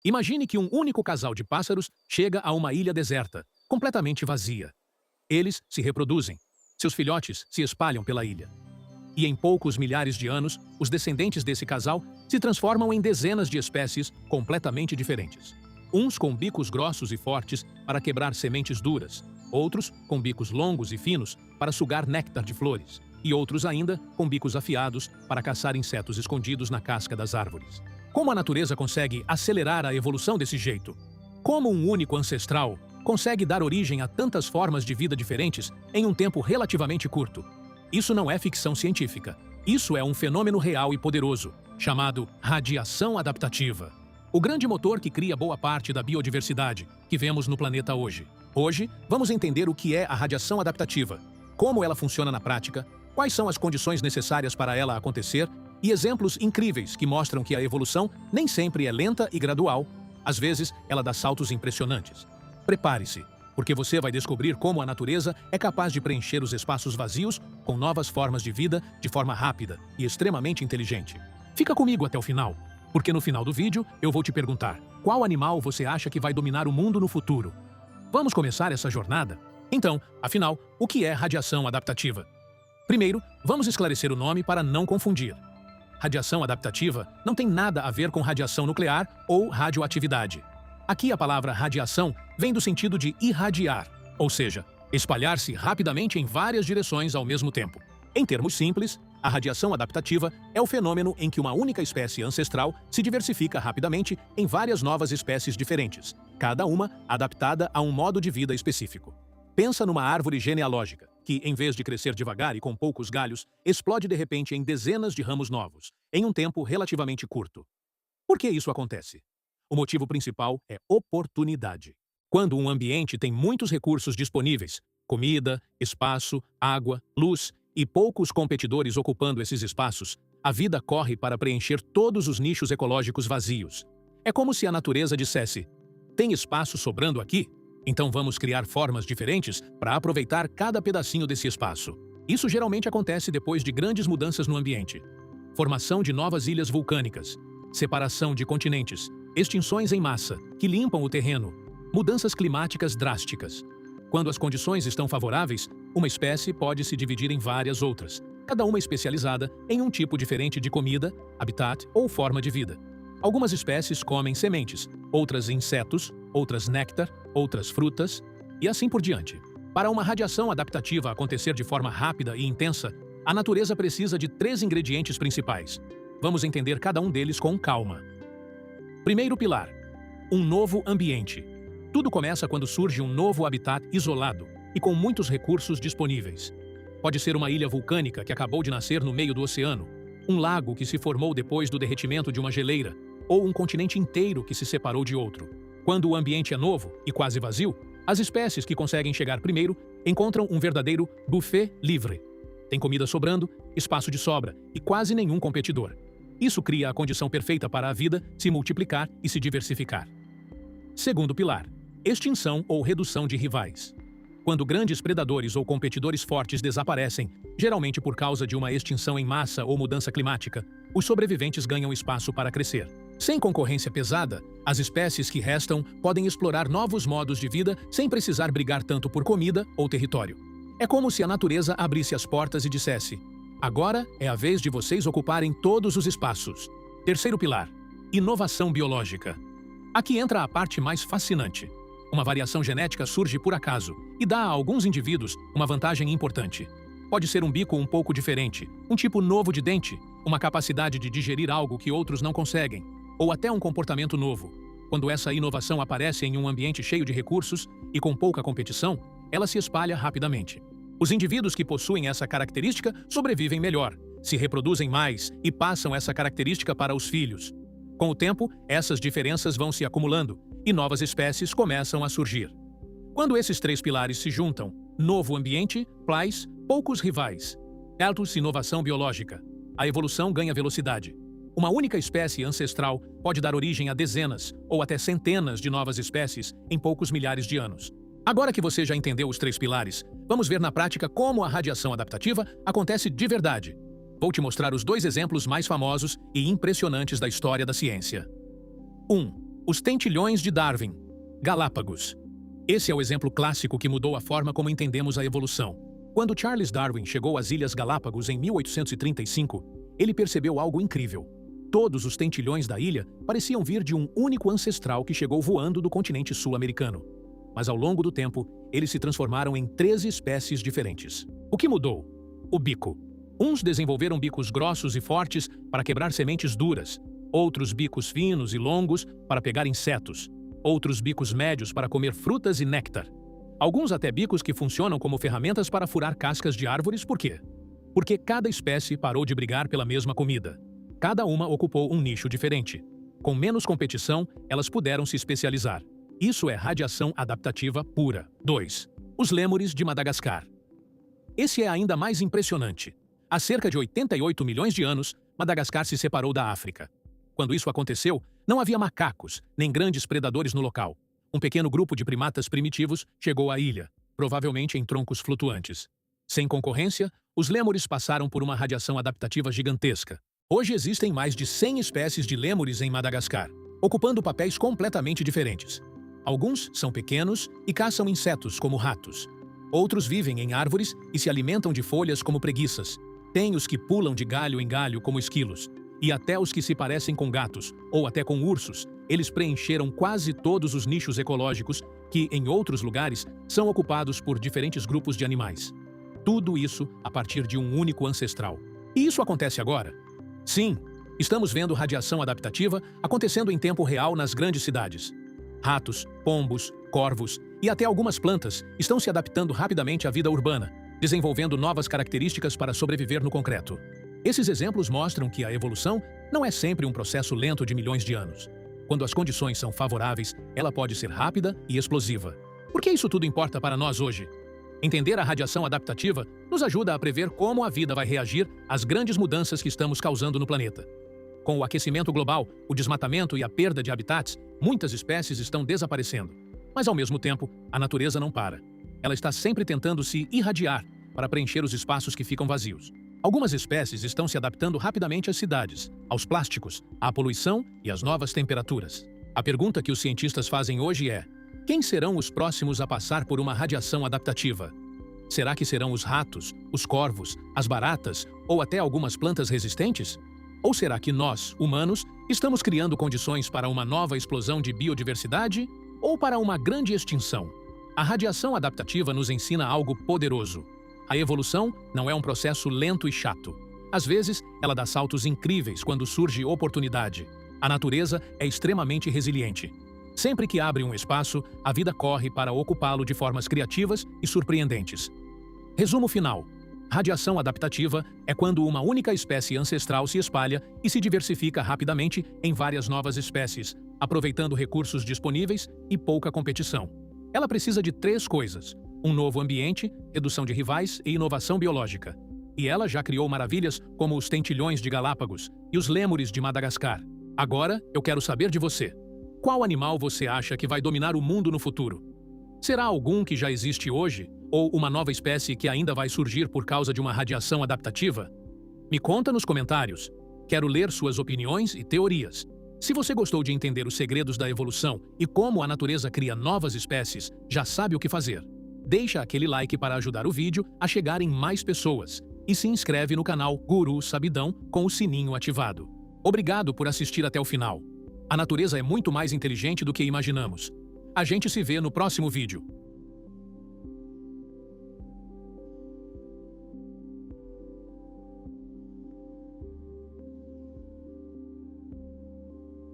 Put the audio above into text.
Imagine que um único casal de pássaros chega a uma ilha deserta, completamente vazia. Eles se reproduzem. Seus filhotes se espalham pela ilha. E em poucos milhares de anos, os descendentes desse casal se transformam em dezenas de espécies completamente diferentes. Uns com bicos grossos e fortes para quebrar sementes duras, outros com bicos longos e finos para sugar néctar de flores, e outros ainda com bicos afiados para caçar insetos escondidos na casca das árvores. Como a natureza consegue acelerar a evolução desse jeito? Como um único ancestral consegue dar origem a tantas formas de vida diferentes em um tempo relativamente curto? Isso não é ficção científica. Isso é um fenômeno real e poderoso, chamado radiação adaptativa. O grande motor que cria boa parte da biodiversidade que vemos no planeta hoje. Hoje, vamos entender o que é a radiação adaptativa, como ela funciona na prática, quais são as condições necessárias para ela acontecer e exemplos incríveis que mostram que a evolução nem sempre é lenta e gradual, às vezes ela dá saltos impressionantes. Prepare-se, porque você vai descobrir como a natureza é capaz de preencher os espaços vazios com novas formas de vida de forma rápida e extremamente inteligente. Fica comigo até o final, porque no final do vídeo eu vou te perguntar qual animal você acha que vai dominar o mundo no futuro. Vamos começar essa jornada? Então, afinal, o que é radiação adaptativa? Primeiro, vamos esclarecer o nome para não confundir. Radiação adaptativa não tem nada a ver com radiação nuclear ou radioatividade. Aqui a palavra radiação vem do sentido de irradiar, ou seja, espalhar-se rapidamente em várias direções ao mesmo tempo. Em termos simples, a radiação adaptativa é o fenômeno em que uma única espécie ancestral se diversifica rapidamente em várias novas espécies diferentes, cada uma adaptada a um modo de vida específico. Pensa numa árvore genealógica, que, em vez de crescer devagar e com poucos galhos, explode de repente em dezenas de ramos novos, em um tempo relativamente curto. Por que isso acontece? O motivo principal é oportunidade. Quando um ambiente tem muitos recursos disponíveis, comida, espaço, água, luz e poucos competidores ocupando esses espaços, a vida corre para preencher todos os nichos ecológicos vazios. É como se a natureza dissesse: tem espaço sobrando aqui? Então vamos criar formas diferentes para aproveitar cada pedacinho desse espaço. Isso geralmente acontece depois de grandes mudanças no ambiente. Formação de novas ilhas vulcânicas, separação de continentes, extinções em massa, que limpam o terreno, mudanças climáticas drásticas. Quando as condições estão favoráveis, uma espécie pode se dividir em várias outras, cada uma especializada em um tipo diferente de comida, habitat ou forma de vida. Algumas espécies comem sementes, outras insetos, outras néctar, outras frutas, e assim por diante. Para uma radiação adaptativa acontecer de forma rápida e intensa, a natureza precisa de 3 ingredientes principais. Vamos entender cada um deles com calma. Primeiro pilar: um novo ambiente. Tudo começa quando surge um novo habitat isolado e com muitos recursos disponíveis. Pode ser uma ilha vulcânica que acabou de nascer no meio do oceano, um lago que se formou depois do derretimento de uma geleira, ou um continente inteiro que se separou de outro. Quando o ambiente é novo e quase vazio, as espécies que conseguem chegar primeiro encontram um verdadeiro buffet livre. Tem comida sobrando, espaço de sobra e quase nenhum competidor. Isso cria a condição perfeita para a vida se multiplicar e se diversificar. Segundo pilar: extinção ou redução de rivais. Quando grandes predadores ou competidores fortes desaparecem, geralmente por causa de uma extinção em massa ou mudança climática, os sobreviventes ganham espaço para crescer. Sem concorrência pesada, as espécies que restam podem explorar novos modos de vida sem precisar brigar tanto por comida ou território. É como se a natureza abrisse as portas e dissesse: agora é a vez de vocês ocuparem todos os espaços. Terceiro pilar: inovação biológica. Aqui entra a parte mais fascinante. Uma variação genética surge por acaso e dá a alguns indivíduos uma vantagem importante. Pode ser um bico um pouco diferente, um tipo novo de dente, uma capacidade de digerir algo que outros não conseguem, ou até um comportamento novo. Quando essa inovação aparece em um ambiente cheio de recursos e com pouca competição, ela se espalha rapidamente. Os indivíduos que possuem essa característica sobrevivem melhor, se reproduzem mais e passam essa característica para os filhos. Com o tempo, essas diferenças vão se acumulando e novas espécies começam a surgir. Quando esses 3 pilares se juntam: novo ambiente, plais, poucos rivais, altos inovação biológica, a evolução ganha velocidade. Uma única espécie ancestral pode dar origem a dezenas ou até centenas de novas espécies em poucos milhares de anos. Agora que você já entendeu os 3 pilares, vamos ver na prática como a radiação adaptativa acontece de verdade. Vou te mostrar os 2 exemplos mais famosos e impressionantes da história da ciência. 1. Os tentilhões de Darwin. Galápagos. Esse é o exemplo clássico que mudou a forma como entendemos a evolução. Quando Charles Darwin chegou às Ilhas Galápagos em 1835, ele percebeu algo incrível. Todos os tentilhões da ilha pareciam vir de um único ancestral que chegou voando do continente sul-americano. Mas ao longo do tempo, eles se transformaram em 13 espécies diferentes. O que mudou? O bico. Uns desenvolveram bicos grossos e fortes para quebrar sementes duras, outros bicos finos e longos para pegar insetos, outros bicos médios para comer frutas e néctar. Alguns até bicos que funcionam como ferramentas para furar cascas de árvores. Por quê? Porque cada espécie parou de brigar pela mesma comida. Cada uma ocupou um nicho diferente. Com menos competição, elas puderam se especializar. Isso é radiação adaptativa pura. 2. Os lêmures de Madagascar. Esse é ainda mais impressionante. Há cerca de 88 milhões de anos, Madagascar se separou da África. Quando isso aconteceu, não havia macacos, nem grandes predadores no local. Um pequeno grupo de primatas primitivos chegou à ilha, provavelmente em troncos flutuantes. Sem concorrência, os lêmures passaram por uma radiação adaptativa gigantesca. Hoje existem mais de 100 espécies de lêmures em Madagascar, ocupando papéis completamente diferentes. Alguns são pequenos e caçam insetos, como ratos. Outros vivem em árvores e se alimentam de folhas, como preguiças. Tem os que pulam de galho em galho, como esquilos. E até os que se parecem com gatos, ou até com ursos. Eles preencheram quase todos os nichos ecológicos que, em outros lugares, são ocupados por diferentes grupos de animais. Tudo isso a partir de um único ancestral. E isso acontece agora? Sim, estamos vendo radiação adaptativa acontecendo em tempo real nas grandes cidades. Ratos, pombos, corvos e até algumas plantas estão se adaptando rapidamente à vida urbana, desenvolvendo novas características para sobreviver no concreto. Esses exemplos mostram que a evolução não é sempre um processo lento de milhões de anos. Quando as condições são favoráveis, ela pode ser rápida e explosiva. Por que isso tudo importa para nós hoje? Entender a radiação adaptativa nos ajuda a prever como a vida vai reagir às grandes mudanças que estamos causando no planeta. Com o aquecimento global, o desmatamento e a perda de habitats, muitas espécies estão desaparecendo. Mas, ao mesmo tempo, a natureza não para. Ela está sempre tentando se irradiar para preencher os espaços que ficam vazios. Algumas espécies estão se adaptando rapidamente às cidades, aos plásticos, à poluição e às novas temperaturas. A pergunta que os cientistas fazem hoje é: quem serão os próximos a passar por uma radiação adaptativa? Será que serão os ratos, os corvos, as baratas ou até algumas plantas resistentes? Ou será que nós, humanos, estamos criando condições para uma nova explosão de biodiversidade ou para uma grande extinção? A radiação adaptativa nos ensina algo poderoso. A evolução não é um processo lento e chato. Às vezes, ela dá saltos incríveis quando surge oportunidade. A natureza é extremamente resiliente. Sempre que abre um espaço, a vida corre para ocupá-lo de formas criativas e surpreendentes. Resumo final. Radiação adaptativa é quando uma única espécie ancestral se espalha e se diversifica rapidamente em várias novas espécies, aproveitando recursos disponíveis e pouca competição. Ela precisa de 3 coisas: um novo ambiente, redução de rivais e inovação biológica. E ela já criou maravilhas como os tentilhões de Galápagos e os lêmures de Madagascar. Agora, eu quero saber de você. Qual animal você acha que vai dominar o mundo no futuro? Será algum que já existe hoje? Ou uma nova espécie que ainda vai surgir por causa de uma radiação adaptativa? Me conta nos comentários. Quero ler suas opiniões e teorias. Se você gostou de entender os segredos da evolução e como a natureza cria novas espécies, já sabe o que fazer. Deixa aquele like para ajudar o vídeo a chegar em mais pessoas. E se inscreve no canal Guru Sabidão com o sininho ativado. Obrigado por assistir até o final. A natureza é muito mais inteligente do que imaginamos. A gente se vê no próximo vídeo.